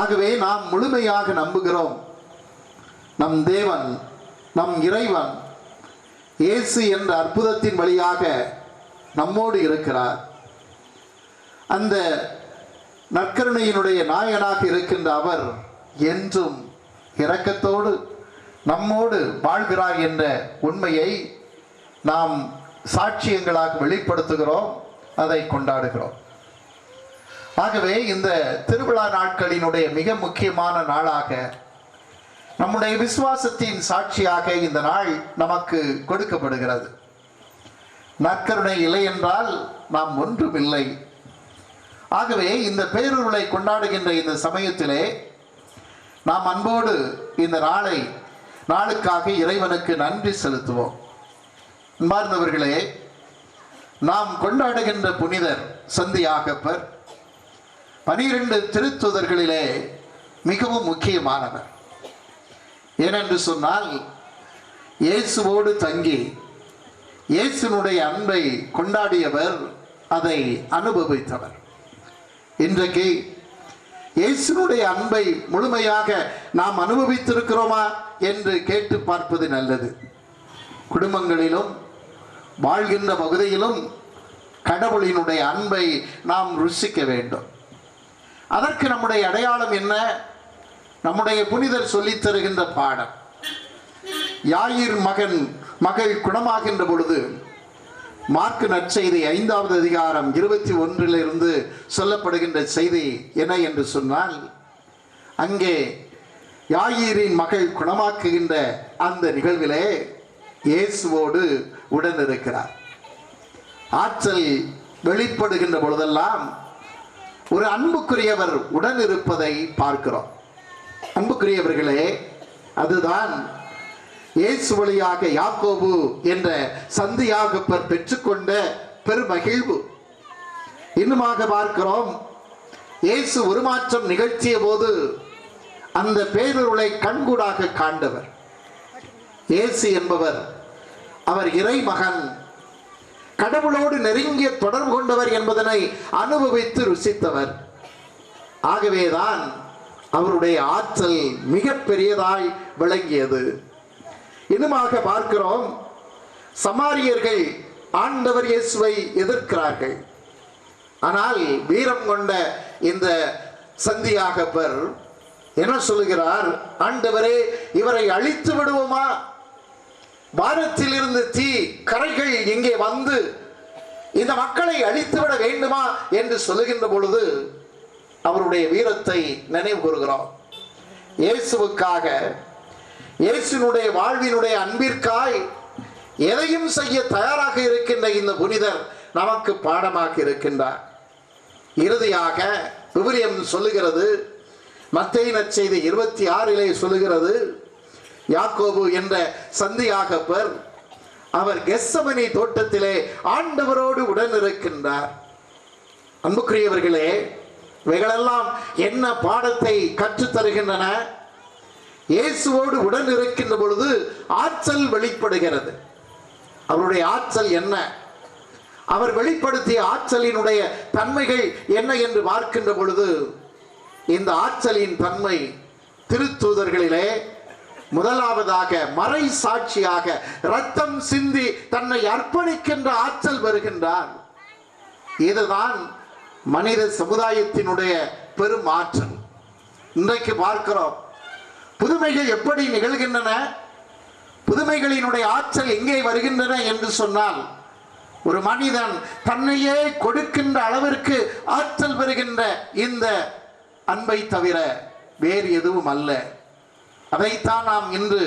ஆகவே நாம் முழுமையாக நம்புகிறோம், நம் தேவன், நம் இறைவன் இயேசு என்ற அற்புதத்தின் வழியாக நம்மோடு இருக்கிறார். அந்த நற்கருணையினுடைய நாயகனாக இருக்கின்ற அவர் என்றும் இரக்கத்தோடு நம்மோடு வாழ்கிறார் என்ற உண்மையை நாம் சாட்சியங்களாக வெளிப்படுத்துகிறோம், அதை கொண்டாடுகிறோம். ஆகவே இந்த திருவிழா நாட்களினுடைய மிக முக்கியமான நாளாக, நம்முடைய விசுவாசத்தின் சாட்சியாக இந்த நாள் நமக்கு கொடுக்கப்படுகிறது. நற்கருணை இல்லை என்றால் நாம் ஒன்றுமில்லை. ஆகவே இந்த பேரருளை கொண்டாடுகின்ற இந்த சமயத்திலே நாம் அன்போடு இந்த நாளுக்காக இறைவனுக்கு நன்றி செலுத்துவோம். அன்பார்ந்தவர்களே, நாம் கொண்டாடுகின்ற புனிதர் சந்தியாகப்பர் 12 திருத்துதர்களிலே மிகவும் முக்கியமானவர். ஏனென்று சொன்னால், இயேசுவோடு தங்கி இயேசுனுடைய அன்பை கொண்டாடியவர், அதை அனுபவித்தவர். இன்றைக்கு இயேசுனுடைய அன்பை முழுமையாக நாம் அனுபவித்திருக்கிறோமா என்று கேட்டு பார்ப்பது நல்லது. குடும்பங்களிலும் வாழ்கின்ற பகுதியிலும் கடவுளினுடைய அன்பை நாம் ருசிக்க வேண்டும். அதற்கு நம்முடைய அடையாளம் என்ன? நம்முடைய புனிதர் சொல்லித் தருகின்ற பாடம். யாயிர் மகள் குணமாகின்ற பொழுது மார்க்கு நற்செய்தி 5வது அதிகாரம் 21 சொல்லப்படுகின்ற செய்தி என்ன என்று சொன்னால், அங்கே யாயிரின் மகள் குணமாக்குகின்ற அந்த நிகழ்விலே இயேசுவோடு உடன் இருக்கிறார். ஆற்றல் வெளிப்படுகின்ற பொழுதெல்லாம் ஒரு அன்புக்குரியவர் உடன் இருப்பதை பார்க்கிறோம். அன்புக்குரியவர்களே, அதுதான் இயேசு வழியாக யாக்கோபு என்ற சந்தியாகப்பர் பெற்றுக்கொண்ட பெருமகிழ்வு. இன்னுமாக பார்க்கிறோம், இயேசு உருமாற்றம் நிகழ்த்திய போது அந்த பேரருளை கண்கூடாக காண்டவர். இயேசு என்பவர், அவர் இறைமகன், கடவுளோடு நெருங்கிய தொடர்பு கொண்டவர் என்பதனை அனுபவித்து ருசித்தவர். ஆகவேதான் அவருடைய ஆற்றல் மிக பெரியதாய் விளங்கியது. இன்னுமாக பார்க்கிறோம், சமாரியர்கள் ஆண்டவர் இயேசுவை எதிர்க்கிறார்கள். ஆனால் வீரம் கொண்ட இந்த சந்தியாகப்பர் என்ன சொல்லுகிறார்? ஆண்டவரே, இவரை அழித்து விடுவோமா? வானத்தில் இருந்து தீ கரைகள் இங்கே வந்து இந்த மக்களை அழித்துவிட வேண்டுமா என்று சொல்லுகின்ற பொழுது அவருடைய வீரத்தை நினைவு கூறுகிறோம். இயேசுவுக்காக, இயேசுனுடைய வாழ்வினுடைய அன்பிற்காய் எதையும் செய்ய தயாராக இருக்கின்ற இந்த புனிதர் நமக்கு பாடமாக இருக்கின்றார். இறுதியாக விவிலியம் சொல்லுகிறது, மத்தேயு நற்செய்தி 26 சொல்லுகிறது, யாக்கோபு என்ற சந்தியாகப்பர் அவர் கெத்செமனே தோட்டத்திலே ஆண்டவரோடு உடன் இருக்கின்றார். அன்புக்குரியவர்களே, இவைகளெல்லாம் என்ன பாடத்தை கற்றுத் தருகின்றன? இயேசுவோடு உடன் இருக்கின்ற பொழுது ஆற்றல் வெளிப்படுகிறது. அவருடைய ஆற்றல் என்ன? அவர் வெளிப்படுத்திய ஆற்றலினுடைய தன்மைகள் என்ன என்று பார்க்கின்ற பொழுது, இந்த ஆற்றலின் தன்மை திருத்தூதர்களிலே முதலாவதாக மறை சாட்சியாக ரத்தம் சிந்தி தன்னை அர்ப்பணிக்கின்ற ஆற்றல் வருகின்றார். இதுதான் மனித சமுதாயத்தினுடைய பெரும் ஆற்றல். இன்றைக்கு பார்க்கிறோம், புதுமைகள் எப்படி நிகழ்கின்றன, புதுமைகளினுடைய ஆற்றல் எங்கே வருகின்றன என்று சொன்னால், ஒரு மனிதன் தன்னையே கொடுக்கின்ற அளவிற்கு ஆற்றல் பெறுகின்ற இந்த அன்பை தவிர வேறு எதுவும் அல்ல. அதைத்தான் நாம் இன்று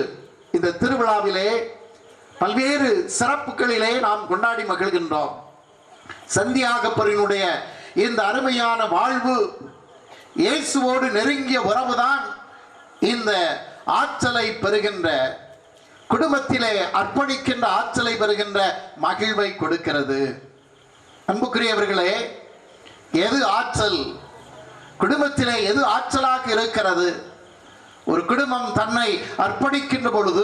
இந்த திருவிழாவிலே பல்வேறு சிறப்புகளிலே நாம் கொண்டாடி மகிழ்கின்றோம். சந்தியாகப்பரினுடைய இந்த அருமையான வாழ்வு, இயேசுவோடு நெருங்கிய உறவுதான் இந்த ஆற்றலை பெறுகின்ற, குடும்பத்திலே அர்ப்பணிக்கின்ற ஆற்றலை பெறுகின்ற மகிழ்வை கொடுக்கிறது. அன்புக்குரியவர்களே, எது ஆற்றல், குடும்பத்திலே எது ஆற்றலாக இருக்கிறது? ஒரு குடும்பம் தன்னை அர்ப்பணிக்கின்ற பொழுது,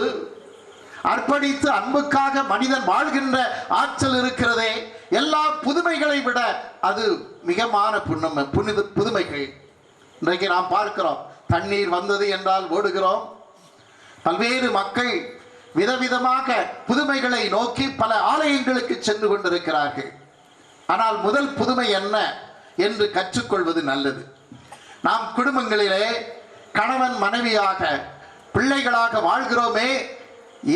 அர்ப்பணித்து அன்புக்காக மனிதன் வாழ்கின்ற ஆற்றல் இருக்கிறதே, எல்லா புதுமைகளை விட அது மிகமான புதுமைகள். இன்றைக்கு நாம் பார்க்கிறோம், தண்ணீர் வந்தது என்றால் ஓடுகிறோம். பல்வேறு மக்கள் விதவிதமாக புதுமைகளை நோக்கி பல ஆலயங்களுக்கு சென்று கொண்டிருக்கிறார்கள். ஆனால் முதல் புதுமை என்ன என்று கற்றுக்கொள்வது நல்லது. நாம் குடும்பங்களிலே கணவன் மனைவியாக பிள்ளைகளாக வாழ்கிறோமே,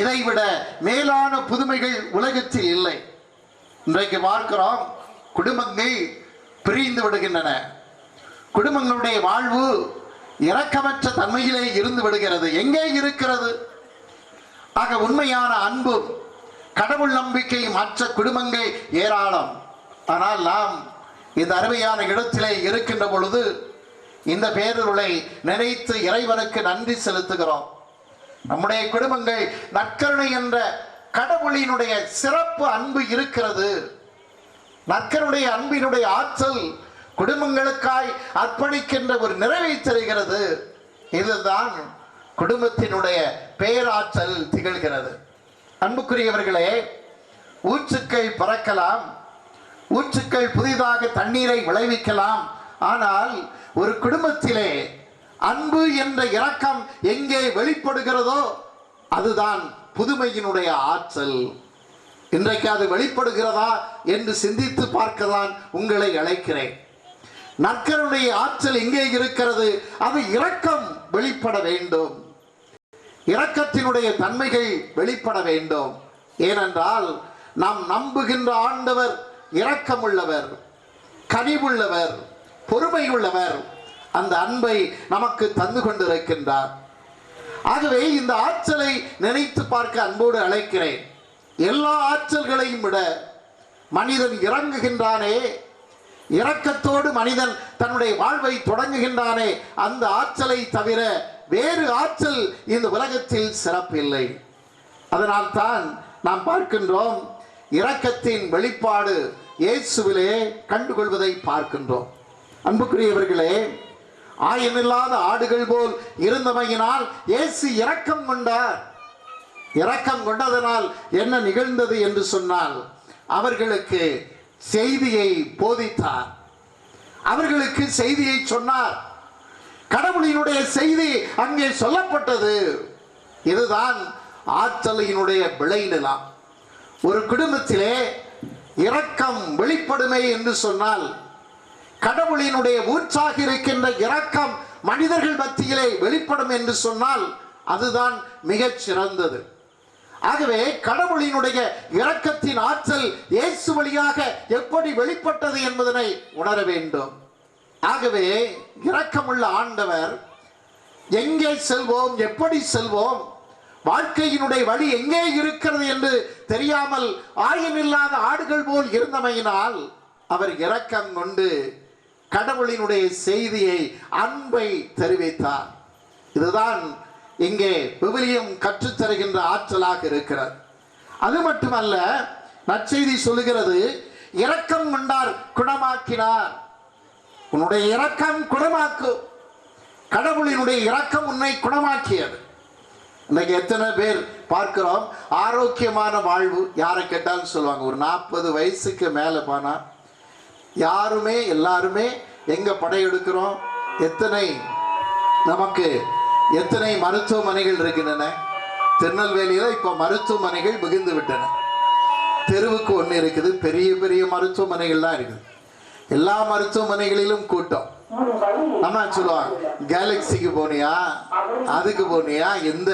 இதைவிட மேலான புதுமைகள் உலகத்தில் இல்லை. இன்றைக்கு பார்க்கிறோம், குடும்பங்கள் பிரிந்து விடுகின்றன. குடும்பங்களுடைய வாழ்வு இரக்கமற்ற தன்மையிலே இருந்து விடுகிறது. எங்கே இருக்கிறது? ஆக உண்மையான அன்பும் கடவுள் நம்பிக்கையும் மற்ற குடும்பங்கள் ஏராளம். ஆனால் நாம் இந்த அருமையான இடத்திலே இருக்கின்ற பொழுது இந்த பேரருளை நினைத்து இறைவனுக்கு நன்றி செலுத்துகிறோம். நம்முடைய குடும்பங்கள் நற்கருணை என்ற கடவுளினுடைய சிறப்பு அன்பு இருக்கிறது. நற்கருடைய அன்பினுடைய ஆற்றல் குடும்பங்களுக்காய் அர்ப்பணிக்கின்ற ஒரு நிறைவை தருகிறது. இதுதான் குடும்பத்தினுடைய பேராற்றல் திகழ்கிறது. அன்புக்குரியவர்களே, ஊற்றுக்கள் பறக்கலாம், ஊற்றுக்கள் புதிதாக தண்ணீரை விளைவிக்கலாம். ஆனால் ஒரு குடும்பத்திலே அன்பு என்ற இரக்கம் எங்கே வெளிப்படுகிறதோ அதுதான் புதுமையினுடைய ஆற்றல். இன்றைக்கு அது வெளிப்படுகிறதா என்று சிந்தித்து பார்க்கதான் உங்களை அழைக்கிறேன். நற்கருடைய ஆற்றல் எங்கே இருக்கிறது? அது இரக்கம் வெளிப்பட வேண்டும். இரக்கத்தினுடைய தன்மைகள் வெளிப்பட வேண்டும். ஏனென்றால் நாம் நம்புகின்ற ஆண்டவர் இரக்கமுள்ளவர், கனிவுள்ளவர், பொறுமையுள்ளவர். அந்த அன்பை நமக்கு தந்து கொண்டிருக்கின்றார். ஆகவே இந்த ஆற்றலை நினைத்து பார்க்க அன்போடு அழைக்கிறேன். எல்லா ஆற்றல்களையும் விட மனிதன் இறங்குகின்றானே, இரக்கத்தோடு மனிதன் தன்னுடைய வாழ்வை தொடங்குகின்றானே, அந்த ஆற்றலை தவிர வேறு ஆற்றல் இந்த உலகத்தில் சிறப்பில்லை. அதனால் தான் நாம் பார்க்கின்றோம், இரக்கத்தின் வெளிப்பாடு இயேசுவிலே கண்டுகொள்வதை பார்க்கின்றோம். அன்புக்குரியவர்களே, ஆயமில்லாத ஆடுகள் போல் இருந்தமையினால் இயேசு இரக்கம் கொண்டார். இரக்கம் கொண்டதனால் என்ன நிகழ்ந்தது என்று சொன்னால், அவர்களுக்கு செய்தியை போதித்தார், அவர்களுக்கு செய்தியை சொன்னார். கடவுளினுடைய செய்தி அங்கே சொல்லப்பட்டது. இதுதான் ஆற்றலினுடைய விளைநிலம். ஒரு குடும்பத்திலே இரக்கம் வெளிப்படுமே என்று சொன்னால், கடவுளினுடைய ஊற்றாக இருக்கின்ற இரக்கம் மனிதர்கள் மத்தியிலே வெளிப்படும் என்று சொன்னால் அதுதான் மிகச் சிறந்தது. ஆகவே கடவுளினுடைய இரக்கத்தின் ஆற்றல் இயேசு வழியாக எப்படி வெளிப்பட்டது என்பதனை உணர வேண்டும். ஆகவே இரக்கமுள்ள ஆண்டவர் எங்கே செல்வோம், எப்படி செல்வோம், வாழ்க்கையினுடைய வழி எங்கே இருக்கிறது என்று தெரியாமல் ஆயமில்லாத ஆடுகள் போல் இருந்தமையினால் அவர் இரக்கம் கொண்டு கடவுளினுடைய செய்தியை, அன்பை தெரிவித்தார். இதுதான் இங்கே விவிலியம் கற்றுத்தருகின்ற ஆற்றலாக இருக்கிறது. அது மட்டுமல்ல, நற்செய்தி சொல்லுகிறது, இரக்கம் கொண்டார், குணமாக்கினார். உன்னுடைய இரக்கம் குணமாக்கு. கடவுளினுடைய இரக்கம் உன்னை குணமாக்கியது. இன்னைக்கு எத்தனை பேர் பார்க்கிறோம், ஆரோக்கியமான வாழ்வு. யாரை கேட்டாலும் சொல்லுவாங்க, ஒரு 40 வயசுக்கு மேலே போனா யாருமே எல்லாருமே எங்க படையெடுக்கிறோம், எத்தனை மருத்துவமனைகள் இருக்கின்றன. திருநெல்வேலியில இப்ப மருத்துவமனைகள் மிகுந்து விட்டன. தெருவுக்கு ஒன்று இருக்குது, பெரிய பெரிய மருத்துவமனைகள் தான் இருக்குது. எல்லா மருத்துவமனைகளிலும் கூட்டம். நம்ம சொல்லுவாங்க, கேலக்சிக்கு போனியா, அதுக்கு போனியா, எந்த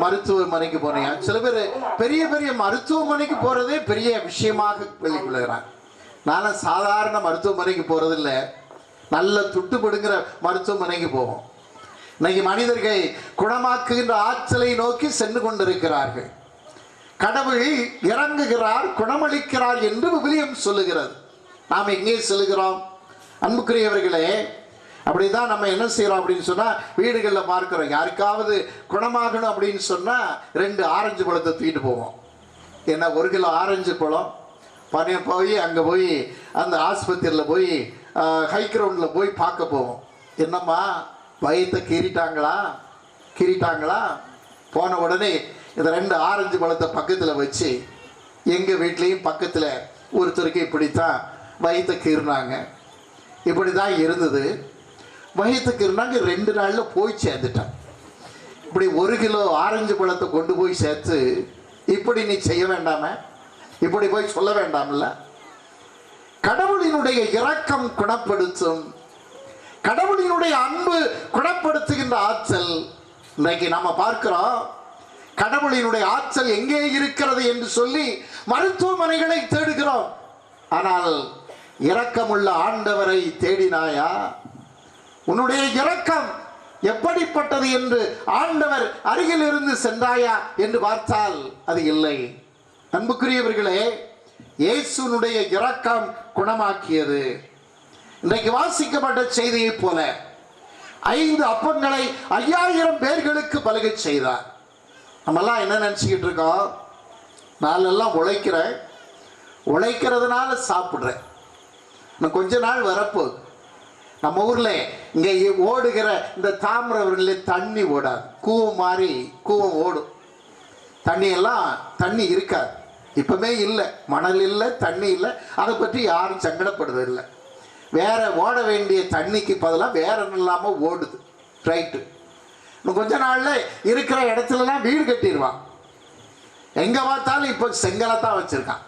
மருத்துவமனைக்கு போனியா. சில பேர் பெரிய பெரிய மருத்துவமனைக்கு போறதே பெரிய விஷயமாக வெளிக்கொள்கிறாங்க. நான் சாதாரண மருத்துவமனைக்கு போறதில்ல, நல்ல துட்டுப்படுங்கிற மருத்துவமனைக்கு போவோம். இன்னைக்கு மனிதர்கள் குணமாக்குகின்ற ஆற்றலை நோக்கி சென்று கொண்டிருக்கிறார்கள். கடவுள் இறங்குகிறார், குணமளிக்கிறார் என்று விவிலியம் சொல்லுகிறது. நாம் எங்கே செல்கிறோம்? அன்புக்குரியவர்களே, அப்படிதான் நம்ம என்ன செய்யறோம் அப்படின்னு சொன்னா, வீடுகளில் பார்க்கிறோம், யாருக்காவது குணமாகணும் அப்படின்னு சொன்னா 2 ஆரஞ்சு பழத்தை தூக்கிட்டு போவோம். ஏன்னா 1 கிலோ ஆரஞ்சு பழம் போய் அங்கே போய் அந்த ஆஸ்பத்திரியில் போய் ஹை கிரவுண்டில் போய் பார்க்க போவோம். என்னம்மா வயிற்றை கீறிட்டாங்களா? போன உடனே இந்த 2 ஆரஞ்சு பழத்தை பக்கத்தில் வச்சு, எங்கள் வீட்லேயும் பக்கத்தில் ஒருத்தருக்கு இப்படித்தான் வயிற்றை கீறினாங்க, இப்படி தான் இருந்தது. வயிற்றுக்கு இருந்தாங்க. 2 நாளில் போய் சேர்ந்துட்டான். இப்படி 1 கிலோ ஆரஞ்சு பழத்தை கொண்டு போய் சேர்த்து இப்படி நீ செய்ய வேண்டாம, இப்படி போய் சொல்ல வேண்டாம்ல. கடவுளினுடைய இரக்கம் குணப்படுத்தும், கடவுளினுடைய அன்பு குணப்படுத்துகின்ற ஆற்றல் இன்றைக்கு நாம பார்க்கிறோம். கடவுளினுடைய ஆற்றல் எங்கே இருக்கிறது என்று சொல்லி மருத்துவமனைகளை தேடுகிறோம். ஆனால் இரக்கமுள்ள ஆண்டவரை தேடினாயா? உன்னுடைய இரக்கம் எப்படிப்பட்டது என்று ஆண்டவர் அருகில் இருந்து சென்றாயா என்று பார்த்தால் அது இல்லை. அன்புக்குரியவர்களே, இயேசுனுடைய இரக்கம் குணமாக்கியது. இன்றைக்கு வாசிக்கப்பட்ட செய்தியை போல 5 அப்பங்களை 5000 பேர்களுக்கு பலகை செய்தார். நம்மெல்லாம் என்ன நினச்சிக்கிட்டு இருக்கோம்? நாளெல்லாம் உழைக்கிறேன், உழைக்கிறதுனால சாப்பிட்றேன், இன்னும் கொஞ்ச நாள் வரப்போகுது. நம்ம ஊரில் இங்கே ஓடுகிற இந்த தாமிரவரில் தண்ணி ஓடாது, கூவம் மாதிரி கூவம் ஓடும். தண்ணி இருக்காது, இப்பவுமே இல்லை, மணல் இல்லை, தண்ணி இல்லை. அதை பற்றி யாரும் சங்கடப்படுவதில்லை. வேற ஓட வேண்டிய தண்ணிக்கு பதிலாக வேற இல்லாமல் ஓடுது. ரைட்டு. இன்னும் கொஞ்ச நாளில் இருக்கிற இடத்துலலாம் வீடு கட்டிடுவான். எங்கே பார்த்தாலும் இப்போ செங்கலை தான் வச்சுருக்கான்.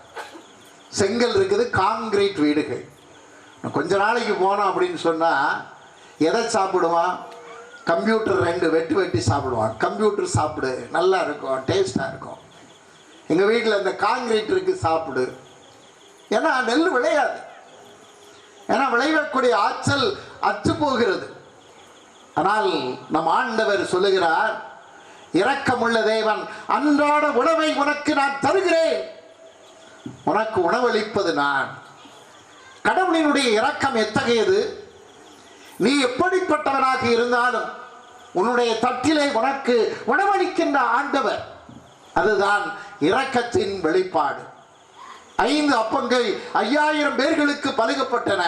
செங்கல் இருக்குது, காங்கிரீட் வீடுகள். கொஞ்ச நாளைக்கு போனோம் அப்படின்னு சொன்னால் எதை சாப்பிடுவான்? கம்ப்யூட்டர் 2 வெட்டி சாப்பிடுவான். கம்ப்யூட்டர் சாப்பிடு, நல்லா இருக்கும், டேஸ்டாக இருக்கும். எங்கள் வீட்டில் இந்த காங்கிரீட் இருக்குது, சாப்பிடு. ஏன்னா நெல் விளையாது, ஏன்னா விளையக்கூடிய ஆற்றல் அற்று போகிறது. ஆனால் நம் ஆண்டவர் சொல்லுகிறார், இரக்கமுள்ள தேவன், அன்றாட உணவை உனக்கு நான் தருகிறேன், உனக்கு உணவளிப்பது நான். கடவுளினுடைய இரக்கம் எத்தகையது? நீ எப்படிப்பட்டவனாக இருந்தாலும் உன்னுடைய தட்டிலே உனக்கு உணவளிக்கின்ற ஆண்டவர், அதுதான் இரக்கத்தின் வெளிப்பாடு. 5 அப்பங்கள் 5000 பேர்களுக்கு பலிக்கப்பட்டன.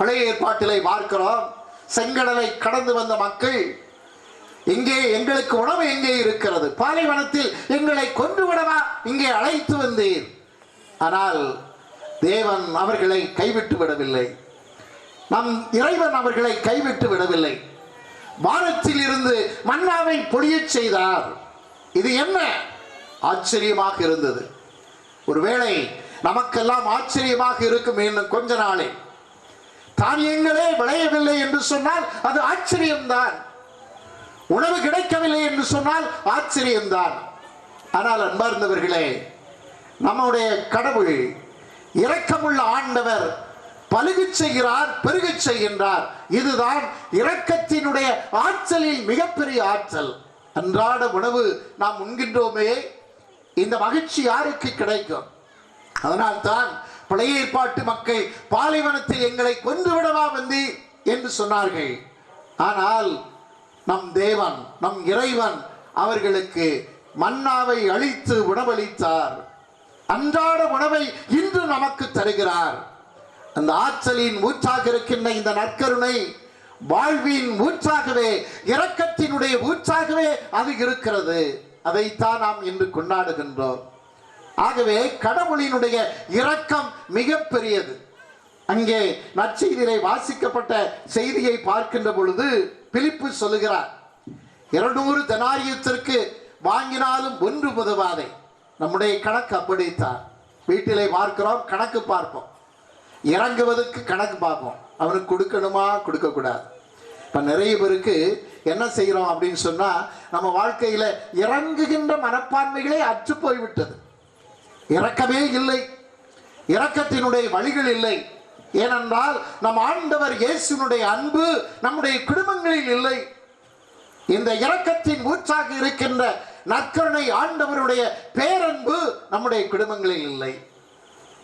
பழைய ஏற்பாட்டிலே பார்க்கிறோம், செங்கடலை கடந்து வந்த மக்கள், எங்கே எங்களுக்கு உணவு எங்கே இருக்கிறது? பாலைவனத்தில் எங்களை கொன்று விடவா இங்கே அழைத்து வந்தீர்? ஆனால் தேவன் அவர்களை கைவிட்டு விடவில்லை. நம் இறைவன் அவர்களை கைவிட்டு விடவில்லை. வானத்தில் இருந்து மன்னாவை பொழியச் செய்தார். இது என்ன ஆச்சரியமாக இருந்தது! ஒருவேளை நமக்கெல்லாம் ஆச்சரியமாக இருக்கும். இன்னும் கொஞ்ச நாளில் தானியங்களே விளையவில்லை என்று சொன்னால் அது ஆச்சரியம்தான். உணவு கிடைக்கவில்லை என்று சொன்னால் ஆச்சரியம்தான். ஆனால் அன்பார்ந்தவர்களே, நம்முடைய கடவுள், இரக்கமுள்ள ஆண்டவர் பலுகச் செய்கிறார், பெருகச் செய்கின்றார். இதுதான் இரக்கத்தினுடைய ஆற்றலில் மிகப்பெரிய ஆற்றல். அன்றாட உணவு நாம் உண்கின்றோமே, இந்த மகிழ்ச்சி யாருக்கு கிடைக்கும்? அதனால்தான் பழைய ஏற்பாட்டு மக்கள் பாலைவனத்தில் எங்களை கொன்றுவிடவா வந்தி என்று சொன்னார்கள். ஆனால் நம் தேவன், நம் இறைவன் அவர்களுக்கு மன்னாவை அளித்து உணவளித்தார். அன்றாட உணவை இன்று நமக்கு தருகிறார். அந்த ஆற்றலின் ஊற்றாக இருக்கின்ற இந்த நற்கருணை வாழ்வின் ஊற்றாகவே, இரக்கத்தினுடைய ஊற்றாகவே அது இருக்கிறது. அதைத்தான் நாம் இன்று கொண்டாடுகின்றோம். ஆகவே கடவுளினுடைய இரக்கம் மிக பெரியது. அங்கே நற்செய்தியிலே வாசிக்கப்பட்ட செய்தியை பார்க்கின்ற பொழுது பிலிப்பு சொல்லுகிறார், 200 தெனாரியத்திற்கு வாங்கினாலும் 1 உதவாதே. நம்முடைய கணக்கு அப்படித்தான். வீட்டிலே பார்க்கிறோம், கணக்கு பார்ப்போம், இறங்குவதற்கு கணக்கு பார்ப்போம், அவனுக்கு கொடுக்கணுமா கொடுக்கக்கூடாது. இப்போ நிறைய பேருக்கு என்ன செய்கிறோம் அப்படின்னு சொன்னால், நம்ம வாழ்க்கையில் இறங்குகின்ற மனப்பான்மைகளே அற்று போய்விட்டது. இரக்கமே இல்லை, இரக்கத்தினுடைய வழிகள் இல்லை. ஏனென்றால் நம் ஆண்டவர் இயேசுனுடைய அன்பு நம்முடைய குடும்பங்களில் இல்லை. இந்த இரக்கத்தின் ஊற்றாக இருக்கின்ற நற்கருணை ஆண்டவருடைய பேரன்பு நம்முடைய குடும்பங்களில் இல்லை.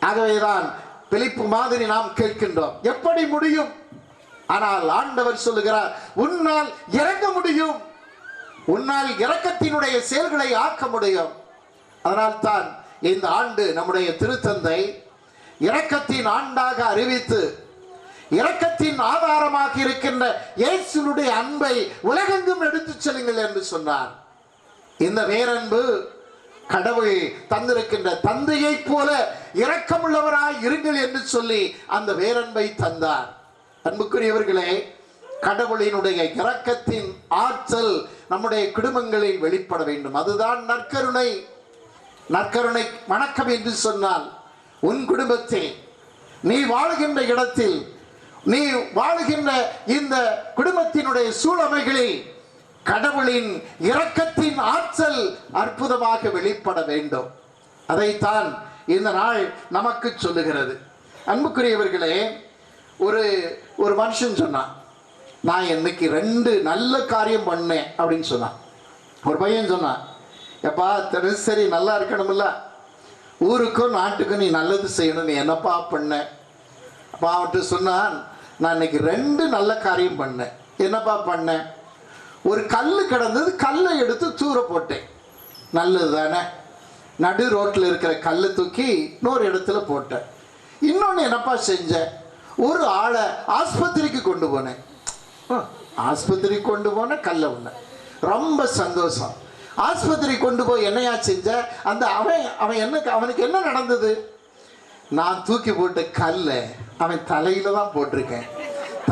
ஆகவேதான் பிலிப்பு மாதிரி நாம் கேட்கின்றோம், எப்படி முடியும்? ஆனால் ஆண்டவர் சொல்லுகிறார், உன்னால் இறங்க முடியும், உன்னால் இரக்கத்தினுடைய செயல்களை ஆக்க முடியும். அதனால்தான் இந்த ஆண்டு நம்முடைய திருத்தந்தை இரக்கத்தின் ஆண்டாக அறிவித்து, இரக்கத்தின் ஆதாரமாக இருக்கின்ற இயேசுனுடைய அன்பை உலகெங்கும் எடுத்துச் செல்லுங்கள் என்று சொன்னார். இந்த பேரன்பு கடவுள் தந்திருக்கின்ற தந்தையை போல இரக்கமுள்ளவராய் இருங்கள் என்று சொல்லி அந்த பேரன்பை தந்தார். அன்புக்குரியவர்களே, கடவுளினுடைய இரக்கத்தின் ஆற்றல் நம்முடைய குடும்பங்களில் வெளிப்பட வேண்டும். அதுதான் நற்கருணை. நற்கருணை வணக்கம் என்று சொன்னால் உன் குடும்பத்தில், நீ வாழுகின்ற இடத்தில், நீ வாழுகின்ற இந்த குடும்பத்தினுடைய சூழமைகளில் கடவுளின் இரக்கத்தின் ஆற்றல் அற்புதமாக வெளிப்பட வேண்டும். அதைத்தான் இந்த நாள் நமக்கு சொல்லுகிறது. அன்புக்குரியவர்களே, ஒரு மனுஷன் சொன்னான், நான் இன்னைக்கு 2 நல்ல காரியம் பண்ணேன் அப்படின்னு சொன்னான். ஒரு பையன் சொன்னான், எப்பா சரி நல்லா இருக்கணும்ல, ஊருக்கும் நாட்டுக்கும் நீ நல்லது செய்யணும், நீ என்னப்பா பண்ண? அப்பா அவன்ட்டு சொன்னான், நான் இன்னைக்கு 2 நல்ல காரியம் பண்ணேன். என்னப்பா பண்ணேன்? ஒரு கல் கிடந்தது, கல்லை எடுத்து தூர போட்டேன். நல்லது தானே? நடு ரோட்டில் இருக்கிற கல்லை தூக்கி இன்னொரு இடத்துல போட்டேன். இன்னொன்று என்னப்பா செஞ்சேன்? ஒரு ஆளை ஆஸ்பத்திரிக்கு கொண்டு போனேன். ஆஸ்பத்திரி கொண்டு போன கல்லை உள்ள ரொம்ப சந்தோஷம். ஆஸ்பத்திரி கொண்டு போய் என்னையா செஞ்ச? அந்த அவனுக்கு என்ன நடந்தது? நான் தூக்கி போட்ட கல்லை அவன் தலையில தான் போட்டிருக்கேன்.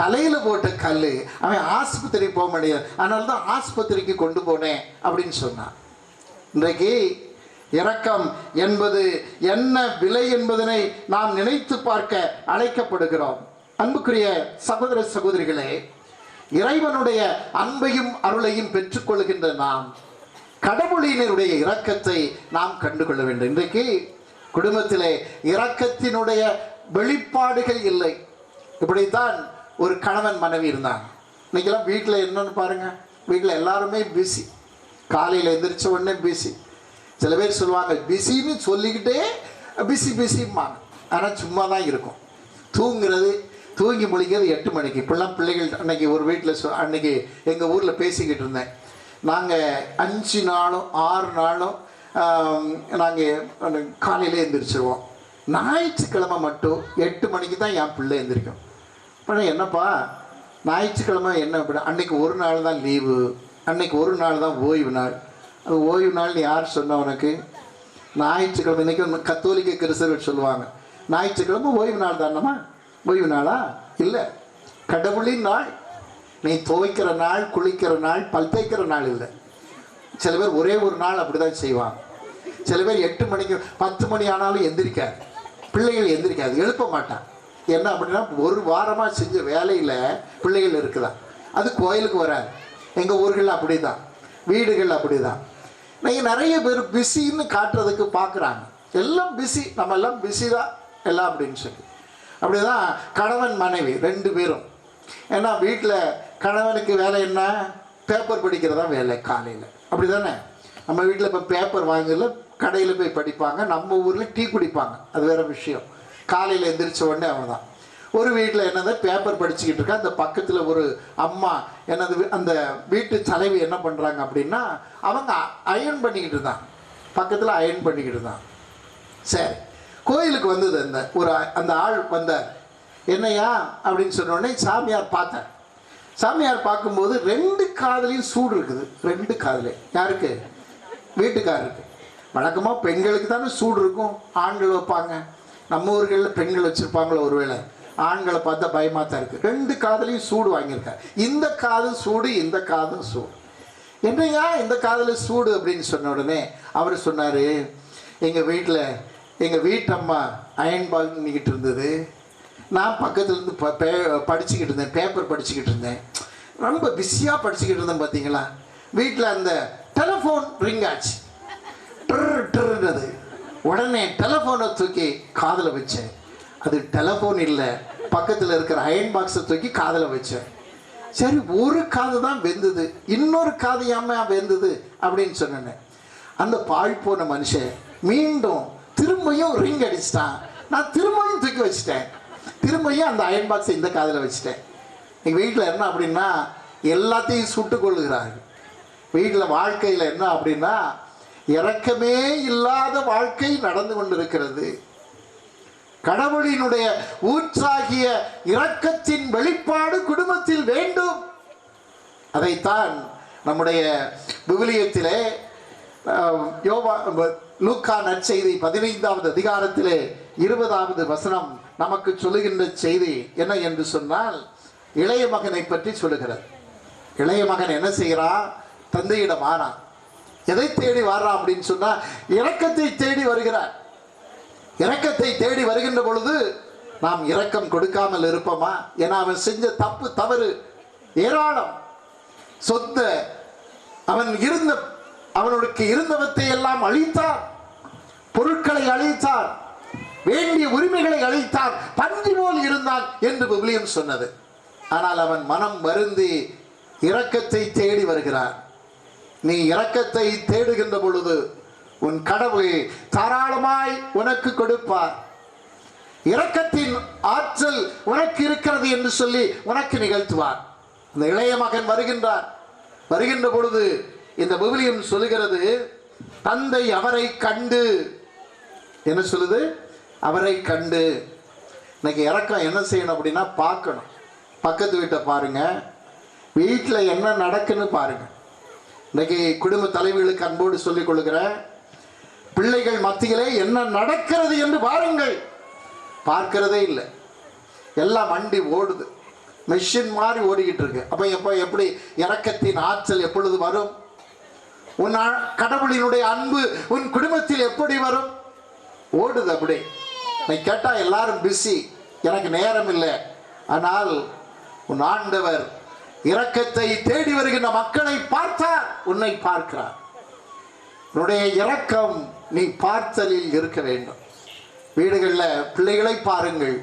தலையில போட்ட கல் அவன் ஆஸ்பத்திரி போக முடியாது, அதனால தான் ஆஸ்பத்திரிக்கு கொண்டு போனேன் அப்படின்னு சொன்னான். இன்றைக்கு இரக்கம் என்பது என்ன விலை என்பதனை நாம் நினைத்து பார்க்க அழைக்கப்படுகிறோம். அன்புக்குரிய சகோதர சகோதரிகளே, இறைவனுடைய அன்பையும் அருளையும் பெற்றுக்கொள்கின்ற நாம் கடவுளினுடைய இரக்கத்தை நாம் கண்டுகொள்ள வேண்டும். இன்றைக்கு குடும்பத்திலே இரக்கத்தினுடைய வெளிப்பாடுகள் இல்லை. இப்படித்தான் ஒரு கணவன் மனைவி இருந்தாங்க. இன்னைக்கெல்லாம் வீட்டில் என்னன்னு பாருங்க, வீட்டில் எல்லாருமே பிஸி. காலையில் எந்திரிச்ச உடனே பிஸி. சில பேர் சொல்லுவாங்க பிஸின்னு சொல்லிக்கிட்டே பிஸிம்பாங்க, ஆனால் சும்மா தான் இருக்கும். தூங்கி முழிக்கிறது 8 மணிக்கு. இப்பெல்லாம் பிள்ளைகள் அன்னைக்கு ஒரு வீட்டில் அன்னைக்கு எங்கள் ஊரில் பேசிக்கிட்டு இருந்தேன். நாங்கள் 5 நாளும் 6 நாளும் நாங்கள் காலையிலே எழுந்திரிச்சிருவோம். ஞாயிற்றுக்கிழமை மட்டும் 8 மணிக்கு தான் என் பிள்ளை எழுந்திரிக்கும். ஆனால் என்னப்பா ஞாயிற்றுக்கிழமை என்ன அப்படி? அன்னைக்கு ஒரு நாள் தான் லீவு, அன்னைக்கு ஒரு நாள் தான் ஓய்வு நாள். அது ஓய்வு நாள்னு யார் சொன்ன உனக்கு? ஞாயிற்றுக்கிழமை இன்றைக்கி கத்தோலிக்க கிறிஸ்தவர்கள் சொல்லுவாங்க, ஞாயிற்றுக்கிழமை ஓய்வு நாள் தானம்மா. ஓய்வு நாளா? இல்லை, கடவுளின் நாள். நீ துவைக்கிற நாள், குளிக்கிற நாள், பல் தேய்க்கிற நாள் இல்லை. சில பேர் ஒரே ஒரு நாள் அப்படி தான் செய்வாங்க. சில பேர் 8 மணிக்கு 10 மணி ஆனாலும் எந்திரிக்காது, பிள்ளைகள் எந்திரிக்காது, எழுப்ப மாட்டான். என்ன அப்படின்னா ஒரு வாரமாக செஞ்ச வேலையில் பிள்ளைகள் இருக்குதான், அது கோயிலுக்கு வராது. எங்கள் ஊர்களில் அப்படி தான், வீடுகள் அப்படி தான். நீங்கள் நிறைய பேர் பிஸின்னு காட்டுறதுக்கு பார்க்குறாங்க. எல்லாம் பிஸி, நம்ம எல்லாம் பிஸி தான் எல்லாம் அப்படின்னு சொல்லி. அப்படி தான் கணவன் மனைவி 2 பேரும். ஏன்னா வீட்டில் கணவனுக்கு வேலை என்ன? பேப்பர் படிக்கிறதா வேலை காலையில். அப்படி தானே? நம்ம வீட்டில் இப்போ பேப்பர் வாங்கல, கடையில் போய் படிப்பாங்க. நம்ம ஊரில் டீ குடிப்பாங்க, அது வேறு விஷயம். காலையில் எந்திரிச்ச உடனே அவன் தான். ஒரு வீட்டில் என்னது பேப்பர் படிச்சுக்கிட்டு இருக்கா, அந்த பக்கத்தில் ஒரு அம்மா என்னது அந்த வீட்டு தலைவி என்ன பண்ணுறாங்க அப்படின்னா, அவங்க அயர்ன் பண்ணிக்கிட்டு இருந்தான், பக்கத்தில் அயர்ன் பண்ணிக்கிட்டு இருந்தான். சரி, கோயிலுக்கு வந்தது அந்த ஆள் வந்தார். என்னையா அப்படின்னு சொன்ன உடனே சாமியார் பார்த்தேன். சாமியார் பார்க்கும்போது 2 காதுலையும் சூடு இருக்குது. 2 காதுல யாருக்கு? வீட்டுக்காரருக்கு. வழக்கமாக பெண்களுக்கு தானே சூடு இருக்கும், ஆண்கள் வைப்பாங்க. நம்ம ஊர்களில் பெண்கள் வச்சுருப்பாங்களோ ஒருவேளை, ஆண்களை பார்த்தா பயமாக தான் இருக்குது. 2 காதுலையும் சூடு வாங்கியிருக்கார். இந்த காது சூடு, இந்த காதும் சூடு. என்னையா இந்த காதில் சூடு அப்படின்னு சொன்ன உடனே அவர் சொன்னார், எங்கள் வீட்டில் எங்கள் வீட்டம்மா அயன் பண்ணிக்கிட்டு இருந்தது, நான் பக்கத்துலேருந்து படிச்சுக்கிட்டு இருந்தேன், பேப்பர் படிச்சுக்கிட்டு இருந்தேன், ரொம்ப பிஸியாக படிச்சுக்கிட்டு இருந்தேன். பார்த்தீங்களா, வீட்டில் அந்த டெலிஃபோன் ரிங் ஆச்சு, ட்ருன்றது. உடனே டெலிஃபோனை தூக்கி காதில் வச்சேன். அது டெலிஃபோன் இல்லை, பக்கத்தில் இருக்கிற அயன் பாக்ஸை தூக்கி காதில் வச்சேன். சரி, ஒரு காது தான் வெந்தது, இன்னொரு காது ஏமா வெந்தது அப்படின்னு சொன்னேன். அந்த பாழ் போன மனுஷன் மீண்டும் திரும்பியும் ரிங் அடிச்சிட்டான். நான் திரும்பியும் தூக்கி வச்சுட்டேன், திரும்பியும் அந்த அயன் பாக்ஸை இந்த காதில் வச்சுட்டேன். எங்கள் வீட்டில் என்ன அப்படின்னா எல்லாத்தையும் சுட்டு கொள்ளுகிறார்கள். வீட்டில் வாழ்க்கையில் என்ன அப்படின்னா இரக்கமே இல்லாத வாழ்க்கை நடந்து கொண்டிருக்கிறது. கடவுளினுடைய ஊற்றாகிய இரக்கத்தின் வெளிப்பாடு குடும்பத்தில் வேண்டும். அதைத்தான் நம்முடைய விவிலியத்திலே லூக்கா நற்செய்தி 15வது அதிகாரத்திலே 20வது வசனம் நமக்கு சொல்லுகின்ற செய்தி என்ன என்று சொன்னால், இளைய மகனை பற்றி சொல்லுகிறார். இளைய மகன் என்ன செய்கிறான்? தந்தையிடம் வாரான். எதை தேடி வாரான் அப்படின்னு சொன்னா, இரக்கத்தை தேடி வருகிறார். இரக்கத்தை தேடி வருகின்ற பொழுது நாம் இரக்கம் கொடுக்காமல் இருப்போமா? ஏன்னா அவன் செஞ்ச தப்பு தவறு ஏராளம். சொந்த அவனுக்கு இருந்தவற்றை எல்லாம் அழித்தார், பொருட்களை அழித்தார், வேண்டிய உரிமைகளை அழித்தார், பன்றி போல் இருந்தான் என்று விவிலியம் சொன்னது. ஆனால் அவன் மனம் வருந்தி இரக்கத்தை தேடி வருகிறான். நீ இரக்கத்தை தேடுகின்ற பொழுது உன் கடவுள் தாராளமாய் உனக்கு கொடுப்பார். இரக்கத்தின் ஆற்றல் உனக்கு இருக்கிறது என்று சொல்லி உனக்கு நிகழ்த்துவார். இந்த இளைய மகன் வருகின்றார். வருகின்ற பொழுது இந்த விவிலியம் சொல்லுகிறது, தந்தை அவரை கண்டு, என்ன சொல்லுது? அவரை கண்டு. இன்னைக்கு இரக்கம் என்ன செய்யணும் அப்படின்னா பார்க்கணும். பக்கத்து வீட்டை பாருங்க, வீட்டில் என்ன நடக்குன்னு பாருங்க. இன்னைக்கு குடும்ப தலைவிகளுக்கு அன்போடு சொல்லிக் கொள்கிறேன், பிள்ளைகள் மத்தியிலே என்ன நடக்கிறது என்று பாருங்கள். பார்க்கிறதே இல்லை. எல்லாம் வண்டி ஓடுது, மெஷின் மாதிரி ஓடிக்கிட்டு இருக்கு. அப்போ எப்படி இரக்கத்தின் ஆற்றல் எப்பொழுது வரும்? உன் கடவுளினுடைய அன்பு உன் குடும்பத்தில் எப்படி வரும்? ஓடுது அப்படி. நீ கேட்டா எல்லாரும் பிஸி, எனக்கு நேரம் இல்லை. ஆனால் உன் ஆண்டவர் இரக்கத்தை தேடி வருகின்ற மக்களை பார்த்தார், உன்னை பார்க்கிறார். உன்னுடைய இரக்கம் நீ பார்த்தலில் இருக்க வேண்டும். வீடுகளில் பிள்ளைகளை பாருங்கள்,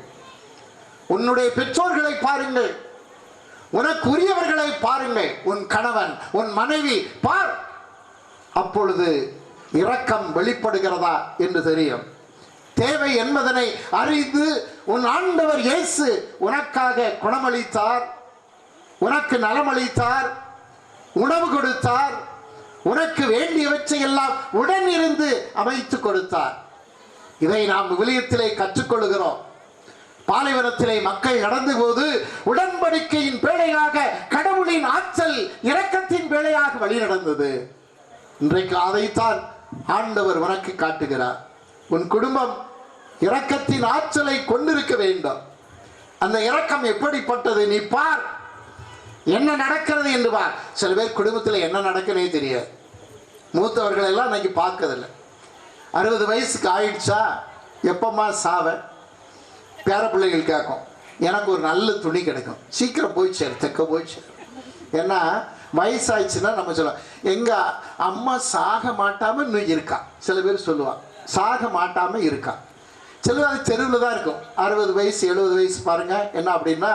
உன்னுடைய பெற்றோர்களை பாருங்கள், உனக்கு உரியவர்களை பாருங்கள், உன் கணவன் உன் மனைவி பார். அப்பொழுது இரக்கம் வெளிப்படுகிறதா என்று தெரியும். தேவை என்பதனை அறிந்து உன் ஆண்டவர் இயேசு உனக்காக குணமளித்தார், உனக்கு நலமளித்தார், உணவு கொடுத்தார், உனக்கு வேண்டியவற்றை எல்லாம் உடன் இருந்து அமைத்து கொடுத்தார். இதை நாம் விவிலியத்திலே கற்றுக்கொள்கிறோம். பாலைவனத்திலே மக்கள் நடந்த போது உடன்படிக்கையின் பேழையாக கடவுளின் ஆற்றல் இரக்கத்தின் பேழையாக வழி நடந்தது. இன்றைக்கு அதைத்தான் ஆண்டவர் உனக்கு காட்டுகிறார். உன் குடும்பம் இரக்கத்தின் ஆற்றலை கொண்டிருக்க வேண்டும். அந்த இரக்கம் எப்படிப்பட்டது நீ பார், என்ன நடக்கிறது என்று பார். சில பேர் குடும்பத்தில் என்ன நடக்குன்னே தெரியாது. மூத்தவர்கள் எல்லாம் இன்னைக்கு பார்க்கறதில்லை. 60 வயசுக்கு ஆயிடுச்சா, எப்பம்மா சாவ? பேர பிள்ளைகள் கேட்கும், எனக்கு ஒரு நல்ல துணி கிடைக்கும், சீக்கிரம் போய் சேரு, தெக்க போய் சேரு. ஏன்னா வயசாயிடுச்சுன்னா நம்ம சொல்லுவோம், எங்க அம்மா சாக மாட்டாம இன்னும் இருக்கா. சில பேர் சொல்லுவான் சாக மாட்டாம இருக்கா. சில அது தெருவில் தான் இருக்கும். 60 வயசு 70 வயசு பாருங்க. என்ன அப்படின்னா